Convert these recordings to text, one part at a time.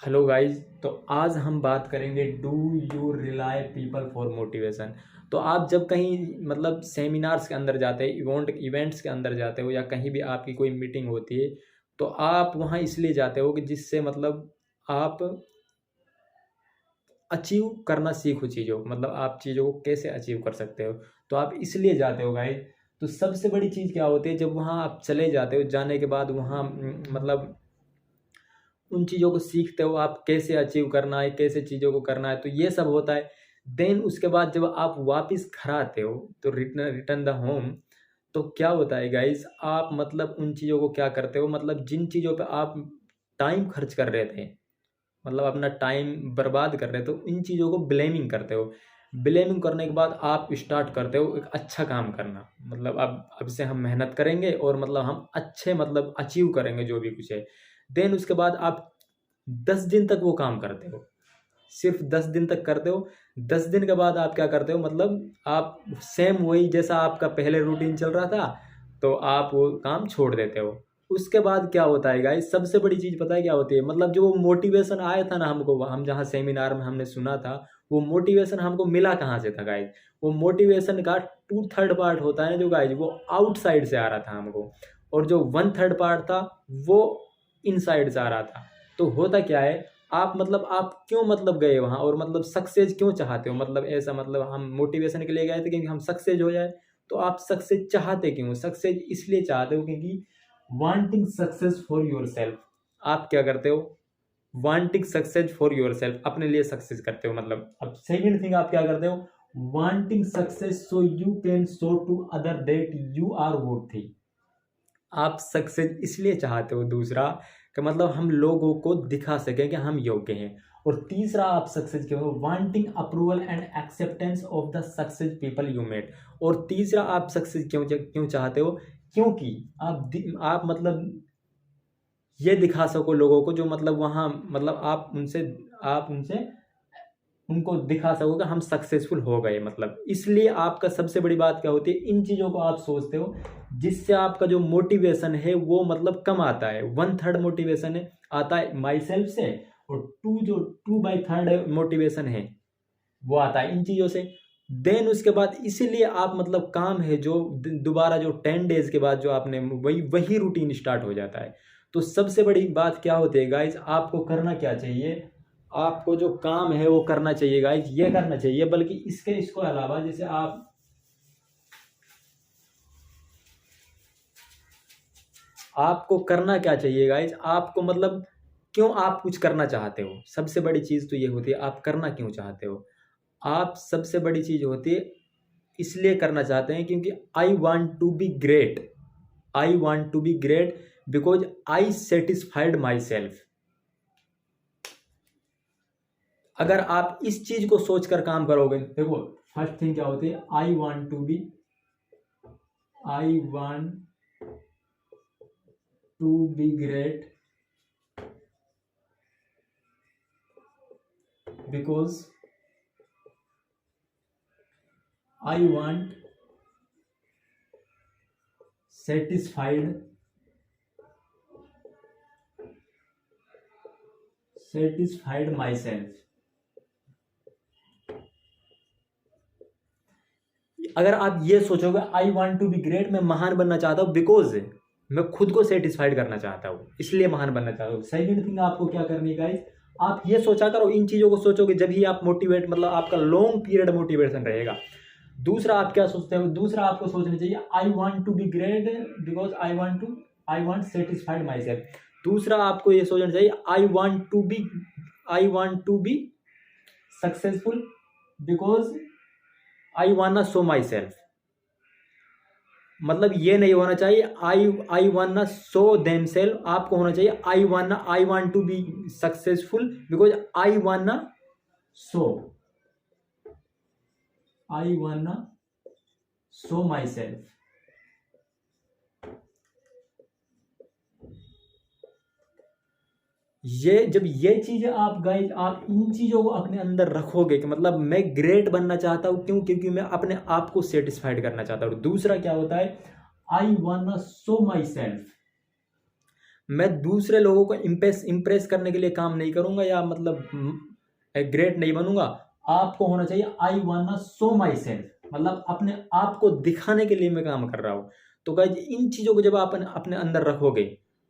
Hello guys. तो आज हम बात करेंगे do you rely people for motivation. तो आप जब कहीं मतलब सेमिनार्स के अंदर जाते हैं, इवेंट्स के अंदर जाते हो या कहीं भी आपकी कोई मीटिंग होती है, तो आप वहाँ इसलिए जाते हो कि जिससे मतलब आप अचीव करना सीखो चीज़ों को, मतलब आप चीज़ों को कैसे अचीव कर सकते हो। तो आप इसलिए जाते हो गाइस। तो सबसे बड़ी चीज़ क्या होती है, जब वहाँ आप चले जाते हो, जाने के बाद वहाँ मतलब उन चीज़ों को सीखते हो आप कैसे अचीव करना है, कैसे चीज़ों को करना है, तो ये सब होता है। देन उसके बाद जब आप वापस घर आते हो, तो रिटर्न रिटर्न द होम, तो क्या होता है गाइस, आप मतलब उन चीज़ों को क्या करते हो, मतलब जिन चीज़ों पे आप टाइम खर्च कर रहे थे, मतलब अपना टाइम बर्बाद कर रहे थे, तो इन चीज़ों को ब्लेमिंग करते हो। ब्लेमिंग करने के बाद आप स्टार्ट करते हो एक अच्छा काम करना, मतलब अब से हम मेहनत करेंगे और मतलब हम अच्छे मतलब अचीव करेंगे जो भी कुछ है। देन उसके बाद आप 10 दिन तक वो काम करते हो, सिर्फ 10 दिन तक करते हो। 10 दिन के बाद आप क्या करते हो, मतलब आप सेम वही जैसा आपका पहले रूटीन चल रहा था, तो आप वो काम छोड़ देते हो। उसके बाद क्या होता है गाइस, सबसे बड़ी चीज़ पता है क्या होती है, मतलब जो वो मोटिवेशन आया था ना हमको, हम जहाँ सेमिनार में हमने सुना था, वो मोटिवेशन हमको मिला कहाँ से था गाइस। वो मोटिवेशन का 2/3 पार्ट होता है ना जो गाइस, वो आउटसाइड से आ रहा था हमको, और जो 1/3 पार्ट था वो इनसाइड से आ रहा था। तो होता क्या है, आप मतलब आप क्यों मतलब गए वहाँ, और मतलब सक्सेस क्यों चाहते हो, मतलब ऐसा मतलब हम मोटिवेशन के लिए गए थे क्योंकि हम सक्सेस हो जाए। तो आप सक्सेस चाहते क्यों, सक्सेस इसलिए चाहते हो क्योंकि wanting success for your self. आप क्या करते हो, wanting success for your self, अपने लिए सक्सेस करते हो। मतलब अब सेकेंड थिंग आप क्या करते हो, wanting success so you can show to other that you are worthy. आप सक्सेस इसलिए चाहते हो दूसरा, कि मतलब हम लोगों को दिखा सकें कि हम योग्य हैं। और तीसरा आप सक्सेस क्यों हो, wanting approval and acceptance of the success people you met. और तीसरा आप सक्सेस क्यों क्यों चाहते हो, क्योंकि आप मतलब ये दिखा सको लोगों को, जो मतलब वहाँ मतलब आप उनसे उनको दिखा सको कि हम सक्सेसफुल हो गए। मतलब इसलिए आपका सबसे बड़ी बात क्या होती है, इन चीज़ों को आप सोचते हो, जिससे आपका जो मोटिवेशन है वो मतलब कम आता है। 1/3 मोटिवेशन है आता है माई सेल्फ से, और 2/3 मोटिवेशन है वो आता है इन चीज़ों से। देन उसके बाद इसीलिए आप मतलब काम है जो दोबारा जो 10 डेज के बाद जो आपने वही वही रूटीन स्टार्ट हो जाता है। तो सबसे बड़ी बात क्या होती है गाइज, आपको करना क्या चाहिए, आपको जो काम है वो करना चाहिए गाइज, ये करना चाहिए। बल्कि इसको अलावा जैसे आपको करना क्या चाहिए गाइज, आपको मतलब क्यों आप कुछ करना चाहते हो, सबसे बड़ी चीज़ तो ये होती है आप करना क्यों चाहते हो। आप सबसे बड़ी चीज़ होती है इसलिए करना चाहते हैं क्योंकि I want to be great, I want to be great because I satisfied myself. अगर आप इस चीज को सोचकर काम करोगे, देखो फर्स्ट थिंग क्या होती है, I want to be great because I want satisfied myself. अगर आप ये सोचोगे I want to be great, मैं महान बनना चाहता हूं बिकॉज मैं खुद को सेटिस्फाइड करना चाहता हूं, इसलिए महान बनना चाहता हूं। सेकंड थिंग आपको क्या करनी है गाइस, आप ये सोचा करो, इन चीजों को सोचोगे जब ही आप मोटिवेट, मतलब आपका लॉन्ग पीरियड मोटिवेशन रहेगा। दूसरा आप क्या सोचते हो, दूसरा आपको सोचना चाहिए I want to be great because I want satisfied myself. दूसरा आपको ये सोचना चाहिए I want to be successful because I want show myself. मतलब ये नहीं होना चाहिए I want show them self, आपको होना चाहिए I want to be successful because show I want show myself. ये जब ये चीजें आप गाइस, आप इन चीजों को अपने अंदर रखोगे कि मतलब मैं ग्रेट बनना चाहता हूं, क्यों, क्योंकि मैं अपने आप को सेटिस्फाइड करना चाहता हूं। दूसरा क्या होता है, आई वांट शो माई सेल्फ, मैं दूसरे लोगों को इम्प्रेस करने के लिए काम नहीं करूंगा, या मतलब ग्रेट नहीं बनूंगा। आपको होना चाहिए I want show myself, मतलब अपने आप को दिखाने के लिए मैं काम कर रहा हूँ। तो गाइज इन चीज़ों को जब आप अपने अंदर रखोगे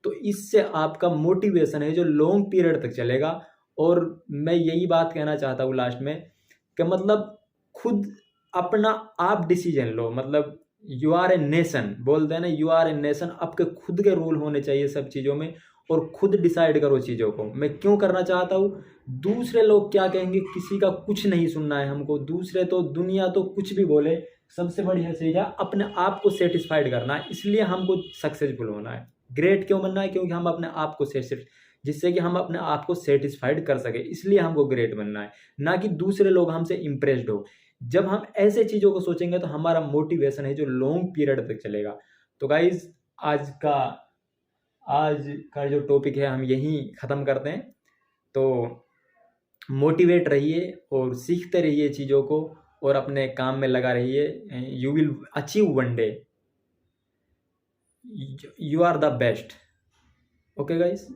तो इससे आपका मोटिवेशन है जो लॉन्ग पीरियड तक चलेगा। और मैं यही बात कहना चाहता हूँ लास्ट में कि मतलब खुद अपना आप डिसीजन लो। मतलब यू आर ए नेशन, बोलते हैं ना, यू आर ए नेशन। आपके खुद के रूल होने चाहिए सब चीज़ों में, और खुद डिसाइड करो चीज़ों को। मैं क्यों करना चाहता हूँ, दूसरे लोग क्या कहेंगे किसी का कुछ नहीं सुनना है हमको। दूसरे तो दुनिया तो कुछ भी बोले, सबसे बढ़िया चीज़ है अपने आप को सेटिस्फाइड करना है। इसलिए हमको सक्सेसफुल होना है। ग्रेट क्यों बनना है, क्योंकि हम अपने आप को जिससे कि हम अपने आप को सेटिस्फाइड कर सके, इसलिए हमको ग्रेट बनना है, ना कि दूसरे लोग हमसे इम्प्रेस्ड हो। जब हम ऐसे चीज़ों को सोचेंगे तो हमारा मोटिवेशन है जो लॉन्ग पीरियड तक चलेगा। तो गाइज आज का जो टॉपिक है हम यहीं ख़त्म करते हैं। तो मोटिवेट रहिए और सीखते रहिए चीज़ों को, और अपने काम में लगा रहिए। You will achieve one day, you are the best. Okay guys.